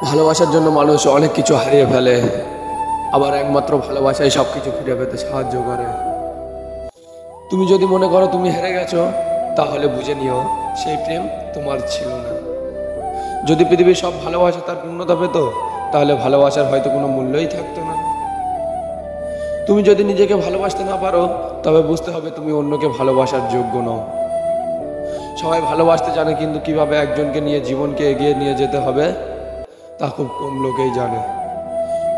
ভালোবাসার জন্য মানুষ অনেক কিছু হারিয়ে ফেলে, আবার একমাত্র ভালোবাসাই সব কিছু ফিরে পেতে সাহায্য করে। তুমি যদি মনে করো তুমি হেরে গেছো, তাহলে বুঝে নিও সেই প্রেম তোমার ছিল না। যদি পৃথিবীর সব ভালোবাসা তার পূর্ণতা পেত, তাহলে ভালোবাসার হয়তো কোনো মূল্যই থাকতো না। তুমি যদি নিজেকে ভালোবাসতে না পারো, তবে বুঝতে হবে তুমি অন্যকে ভালোবাসার যোগ্য নও। সবাই ভালোবাসতে জানে, কিন্তু কিভাবে একজনকে নিয়ে জীবনকে এগিয়ে নিয়ে যেতে হবে তা খুব কম লোকেই জানে।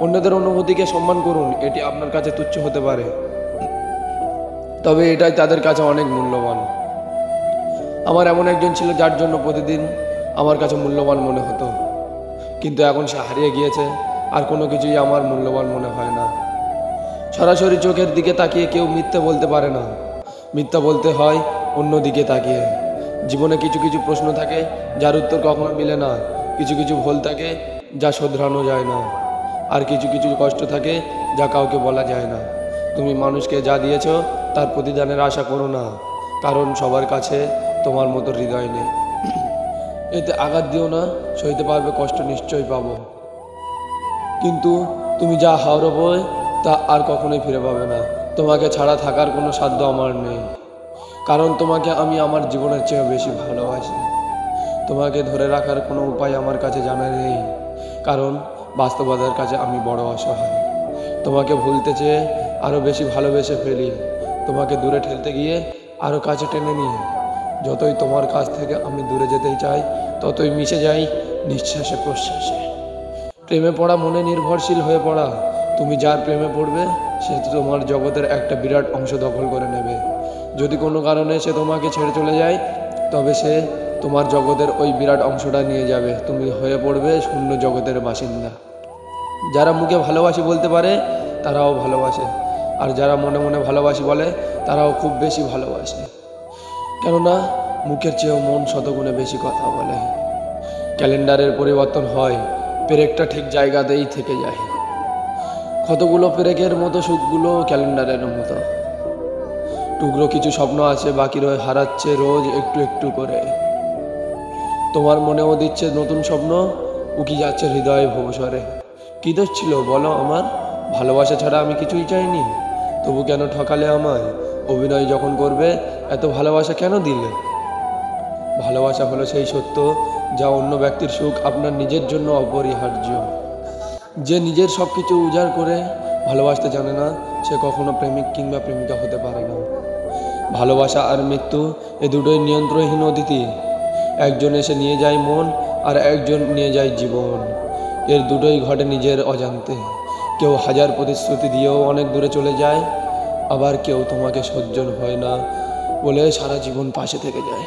অন্যদের অনুভূতিকে সম্মান করুন, এটি আপনার কাছে তুচ্ছ হতে পারে, তবে এটাই তাদের কাছে অনেক মূল্যবান। আমার এমন একজন ছিল যার জন্য প্রতিদিন আমার কাছে মূল্যবান মনে হতো, কিন্তু এখন সে হারিয়ে গিয়েছে, আর কোনো কিছুই আমার মূল্যবান মনে হয় না। সরাসরি চোখের দিকে তাকিয়ে কেউ মিথ্যে বলতে পারে না, মিথ্যা বলতে হয় অন্য দিকে তাকিয়ে। জীবনে কিছু কিছু প্রশ্ন থাকে যার উত্তর কখনো মিলে না, কিছু কিছু ভুল থাকে যা শোধরানো যায় না, আর কিছু কিছু কষ্ট থাকে যা কাউকে বলা যায় না। তুমি মানুষকে যা দিয়েছ তার প্রতিদানের আশা করো না, কারণ সবার কাছে তোমার মতো হৃদয় নেই। এতে আঘাত দিও না, সইতে পারবে কষ্ট নিশ্চয়ই পাবো, কিন্তু তুমি যা হারাবে তা আর কখনোই ফিরে পাবে না। তোমাকে ছাড়া থাকার কোনো সাধ্য আমার নেই, কারণ তোমাকে আমি আমার জীবনের চেয়ে বেশি ভালোবাসি। তোমাকে ধরে রাখার কোনো উপায় আমার কাছে জানা নেই, কারণ বাস্তবতার কাছে আমি বড় অসহায়। তোমাকে ভুলতে চেয়ে আরও বেশি ভালোবেসে ফেলি, তোমাকে দূরে ঠেলতে গিয়ে আরও কাছে টেনে নিই। যতই তোমার কাছ থেকে আমি দূরে যেতেই চাই, ততই মিশে যাই নিঃশ্বাসে প্রশ্বাসে। প্রেমে পড়া মনে নির্ভরশীল হয়ে পড়া। তুমি যার প্রেমে পড়বে সে তোমার জগতের একটা বিরাট অংশ দখল করে নেবে। যদি কোনো কারণে সে তোমাকে ছেড়ে চলে যায়, তবে সে তোমার জগতের ওই বিরাট অংশটা নিয়ে যাবে, তুমি হয়ে পড়বে শূন্য জগতের বাসিন্দা। যারা মুখে ভালোবাসি বলতে পারে তারাও ভালোবাসে, আর যারা মনে মনে ভালোবাসি বলে তারাও খুব বেশি ভালোবাসে, কেননা মুখের চেয়েও মন শতগুণে বেশি কথা বলে। ক্যালেন্ডারের পরিবর্তন হয়, পেরেকটা ঠিক জায়গাতেই থেকে যায়। কতগুলো পেরেকের মতো সুখগুলো ক্যালেন্ডারের মতো। টুকরো কিছু স্বপ্ন আছে বাকি রয়ে হারাচ্ছে রোজ একটু একটু করে। তোমার মনেও দিচ্ছে নতুন স্বপ্ন, উকি যাচ্ছে হৃদয়ে ভবসরে। কি দোষ ছিল বলো আমার? ভালোবাসা ছাড়া আমি কিছুই চাইনি, তবু কেন ঠকালে আমায়? অভিনয় যখন করবে এত ভালোবাসা কেন দিলে? ভালোবাসা হলো সেই সত্য যা অন্য ব্যক্তির সুখ আপনার নিজের জন্য অপরিহার্য। যে নিজের সব কিছু উজাড় করে ভালোবাসতে জানে না, সে কখনো প্রেমিক কিংবা প্রেমিকা হতে পারে না। ভালোবাসা আর মৃত্যু এ দুটোই নিয়ন্ত্রণহীন অতিথি। একজন এসে নিয়ে যায় মন, আর একজন নিয়ে যায় জীবন। এর দুটোই ঘটে নিজের অজান্তে। কেউ হাজার প্রতিশ্রুতি দিয়েও অনেক দূরে চলে যায়, আবার কেউ তোমাকে সহ্য হয় না বলে সারা জীবন পাশে থেকে যায়।